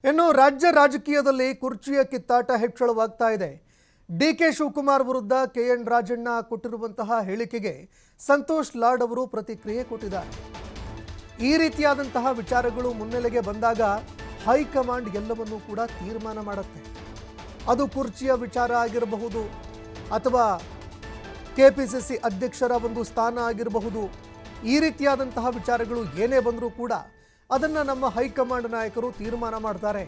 ಇನ್ನು ರಾಜ್ಯ ರಾಜಕೀಯದಲ್ಲಿ ಕುರ್ಚಿಯ ಕಿತ್ತಾಟ ಹೆಚ್ಚಳವಾಗ್ತಾ ಇದೆ. ಡಿಕೆ ಶಿವಕುಮಾರ್ ವಿರುದ್ಧ ಕೆಎನ್ ರಾಜಣ್ಣ ಕೊಟ್ಟಿರುವಂತಹ ಹೇಳಿಕೆಗೆ ಸಂತೋಷ್ ಲಾಡ್ ಅವರು ಪ್ರತಿಕ್ರಿಯೆ ಕೊಟ್ಟಿದ್ದಾರೆ. ಈ ರೀತಿಯಾದಂತಹ ವಿಚಾರಗಳು ಮುನ್ನೆಲೆಗೆ ಬಂದಾಗ ಹೈಕಮಾಂಡ್ ಎಲ್ಲವನ್ನೂ ಕೂಡ ತೀರ್ಮಾನ ಮಾಡುತ್ತೆ. ಅದು ಕುರ್ಚಿಯ ವಿಚಾರ ಆಗಿರಬಹುದು ಅಥವಾ ಕೆಪಿಸಿಸಿ ಅಧ್ಯಕ್ಷರ ಒಂದು ಸ್ಥಾನ ಆಗಿರಬಹುದು. ಈ ರೀತಿಯಾದಂತಹ ವಿಚಾರಗಳು ಏನೇ ಬಂದರೂ ಕೂಡ ಅದನ್ನು ನಮ್ಮ ಹೈಕಮಾಂಡ್ ನಾಯಕರು ತೀರ್ಮಾನ ಮಾಡ್ತಾರೆ.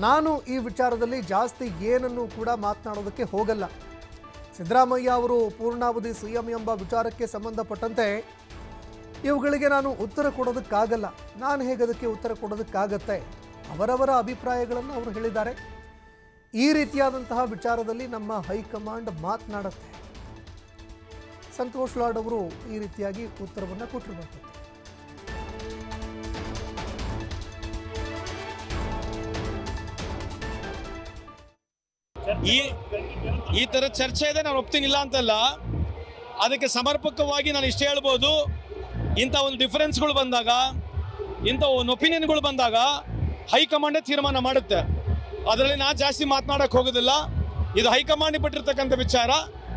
ನಾನು ಈ ವಿಚಾರದಲ್ಲಿ ಜಾಸ್ತಿ ಏನನ್ನೂ ಕೂಡ ಮಾತನಾಡೋದಕ್ಕೆ ಹೋಗಲ್ಲ. ಸಿದ್ದರಾಮಯ್ಯ ಅವರು ಪೂರ್ಣಾವಧಿ ಸಿಎಂ ಎಂಬ ವಿಚಾರಕ್ಕೆ ಸಂಬಂಧಪಟ್ಟಂತೆ ಇವುಗಳಿಗೆ ನಾನು ಉತ್ತರ ಕೊಡೋದಕ್ಕಾಗಲ್ಲ. ನಾನು ಹೇಗೆ ಅದಕ್ಕೆ ಉತ್ತರ ಕೊಡೋದಕ್ಕಾಗತ್ತೆ? ಅವರವರ ಅಭಿಪ್ರಾಯಗಳನ್ನು ಅವರು ಹೇಳಿದ್ದಾರೆ. ಈ ರೀತಿಯಾದಂತಹ ವಿಚಾರದಲ್ಲಿ ನಮ್ಮ ಹೈಕಮಾಂಡ್ ಮಾತನಾಡುತ್ತೆ. ಸಂತೋಷ್ ಲಾಡ್ ಅವರು ಈ ರೀತಿಯಾಗಿ ಉತ್ತರವನ್ನು ಕೊಟ್ಟಿರುವಂಥದ್ದು. ಈ ತರ ಚರ್ಚೆ ಇದೆ, ನಾನು ಒಪ್ತೀನಿಲ್ಲ ಅಂತಲ್ಲ. ಅದಕ್ಕೆ ಸಮರ್ಪಕವಾಗಿ ನಾನು ಇಷ್ಟೇ ಹೇಳ್ಬೋದು, ಇಂಥ ಒಂದು ಡಿಫರೆನ್ಸ್ಗಳು ಬಂದಾಗ, ಇಂಥ ಒಂದು ಒಪಿನಿಯನ್ಗಳು ಬಂದಾಗ ಹೈಕಮಾಂಡೇ ತೀರ್ಮಾನ ಮಾಡುತ್ತೆ. ಅದರಲ್ಲಿ ನಾನು ಜಾಸ್ತಿ ಮಾತನಾಡಕ್ಕೆ ಹೋಗೋದಿಲ್ಲ. ಇದು ಹೈಕಮಾಂಡ್ ಬಿಟ್ಟಿರ್ತಕ್ಕಂಥ ವಿಚಾರ.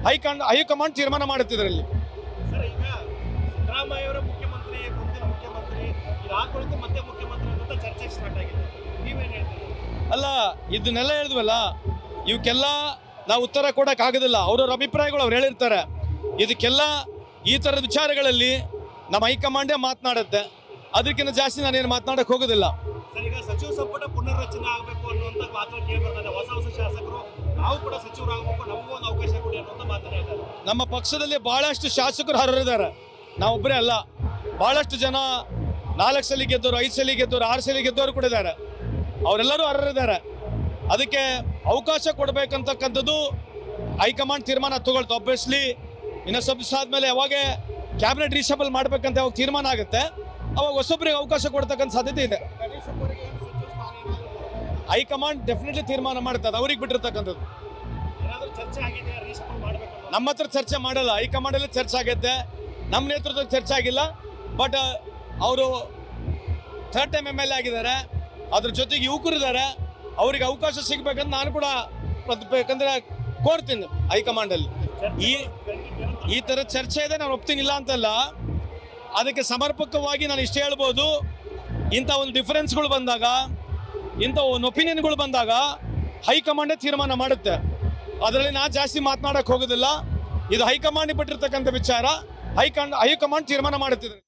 ಹೈಕಮಾಂಡ್ ತೀರ್ಮಾನ ಮಾಡುತ್ತೆ ಇದರಲ್ಲಿ. ಸರ್, ಈಗ ಸಿದ್ದರಾಮಯ್ಯ ಅವರ ಮುಖ್ಯಮಂತ್ರಿ, ಮುಂದಿನ ಮುಖ್ಯಮಂತ್ರಿ, ಇದಾದ ಮತ್ತೆ ಮುಖ್ಯಮಂತ್ರಿ ಅಂತ ಚರ್ಚೆ ಸ್ಟಾರ್ಟ್ ಆಗಿದೆ. ನೀವೇನು ಹೇಳ್ತೀರಿ? ಅಲ್ಲ, ಇದನ್ನೆಲ್ಲ ಹೇಳಿದ್ವಲ್ಲ, ಇವಕ್ಕೆಲ್ಲ ನಾವು ಉತ್ತರ ಕೊಡೋಕ್ಕಾಗೋದಿಲ್ಲ. ಅವ್ರವ್ರ ಅಭಿಪ್ರಾಯಗಳು ಅವ್ರು ಹೇಳಿರ್ತಾರೆ. ಇದಕ್ಕೆಲ್ಲ ಈ ಥರದ ವಿಚಾರಗಳಲ್ಲಿ ನಮ್ಮ ಹೈಕಮಾಂಡೇ ಮಾತನಾಡುತ್ತೆ. ಅದಕ್ಕಿಂತ ಜಾಸ್ತಿ ನಾನೇನು ಮಾತನಾಡಕ್ಕೆ ಹೋಗೋದಿಲ್ಲ. ಸರ್, ಈಗ ಸಚಿವ ಸಂಪುಟ ಪುನರ್ರಚನೆ ಆಗಬೇಕು ಅನ್ನುವಂಥ ಮಾತು ಕೇಳಿ ಬರ್ತದೆ. ಹೊಸ ಶಾಸಕರು ನಾವು ಕೂಡ ಸಚಿವರಾಗಬೇಕು, ನಮಗೂ ಒಂದು ಅವಕಾಶ ಕೊಡಿ ಅನ್ನುವಂಥ ಮಾತನ್ನ ಹೇಳ್ತಾರೆ. ನಮ್ಮ ಪಕ್ಷದಲ್ಲಿ ಭಾಳಷ್ಟು ಶಾಸಕರು ಹರರಿದ್ದಾರೆ, ನಾವೊಬ್ಬರೇ ಅಲ್ಲ. ಭಾಳಷ್ಟು ಜನ 4 ಸಲ ಗೆದ್ದವರು, 5 ಸಲ ಗೆದ್ದವರು, 6 ಸಲ ಗೆದ್ದವರು ಕೂಡ ಇದ್ದಾರೆ. ಅವರೆಲ್ಲರೂ ಹರರಿದ್ದಾರೆ. ಅದಕ್ಕೆ ಅವಕಾಶ ಕೊಡಬೇಕಂತಕ್ಕಂಥದ್ದು ಹೈಕಮಾಂಡ್ ತೀರ್ಮಾನ ತಗೊಳ್ತು. ಆಬ್ವಿಯಸ್ಲಿ ಇನ್ನು ಸ್ವಲ್ಪ ದಿವಸ ಆದಮೇಲೆ ಯಾವಾಗ ಕ್ಯಾಬಿನೆಟ್ ರೀಶಫಲ್ ಮಾಡಬೇಕಂತ ಯಾವಾಗ ತೀರ್ಮಾನ ಆಗುತ್ತೆ, ಅವಾಗ ಹೊಸೊಬ್ಬರಿಗೆ ಅವಕಾಶ ಕೊಡ್ತಕ್ಕಂಥ ಸಾಧ್ಯತೆ ಇದೆ. ಹೈಕಮಾಂಡ್ ಡೆಫಿನೆಟ್ಲಿ ತೀರ್ಮಾನ ಮಾಡುತ್ತೆ. ಅವ್ರಿಗೆ ಬಿಟ್ಟಿರ್ತಕ್ಕಂಥದ್ದು. ನಮ್ಮ ಹತ್ರ ಚರ್ಚೆ ಮಾಡಲ್ಲ. ಹೈಕಮಾಂಡಲ್ಲಿ ಚರ್ಚೆ ಆಗುತ್ತೆ, ನಮ್ಮ ನೇತೃತ್ವದಲ್ಲಿ ಚರ್ಚೆ ಆಗಿಲ್ಲ. ಬಟ್ ಅವರು 3rd ಟೈಮ್ MLA ಆಗಿದ್ದಾರೆ. ಅದ್ರ ಜೊತೆಗೆ ಯುವಕರಿದ್ದಾರೆ. ಅವ್ರಿಗೆ ಅವಕಾಶ ಸಿಗ್ಬೇಕಂತ ನಾನು ಕೂಡ ಬೇಕಂದ್ರೆ ಕೋರ್ತೀನಿ ಹೈಕಮಾಂಡಲ್ಲಿ. ಈ ಥರ ಚರ್ಚೆ ಇದೆ, ನಾನು ಒಪ್ತೀನಿಲ್ಲ ಅಂತಲ್ಲ. ಅದಕ್ಕೆ ಸಮರ್ಪಕವಾಗಿ ನಾನು ಇಷ್ಟೇ ಹೇಳ್ಬೋದು, ಇಂಥ ಒಂದು ಡಿಫರೆನ್ಸ್ಗಳು ಬಂದಾಗ, ಇಂಥ ಒಂದು ಒಪಿನಿಯನ್ಗಳು ಬಂದಾಗ ಹೈಕಮಾಂಡೇ ತೀರ್ಮಾನ ಮಾಡುತ್ತೆ. ಅದರಲ್ಲಿ ನಾನು ಜಾಸ್ತಿ ಮಾತನಾಡಕ್ಕೆ ಹೋಗೋದಿಲ್ಲ. ಇದು ಹೈಕಮಾಂಡ್ ಬಿಟ್ಟಿರ್ತಕ್ಕಂಥ ವಿಚಾರ. ಹೈಕಮಾಂಡ್ ತೀರ್ಮಾನ ಮಾಡುತ್ತಿದೆ.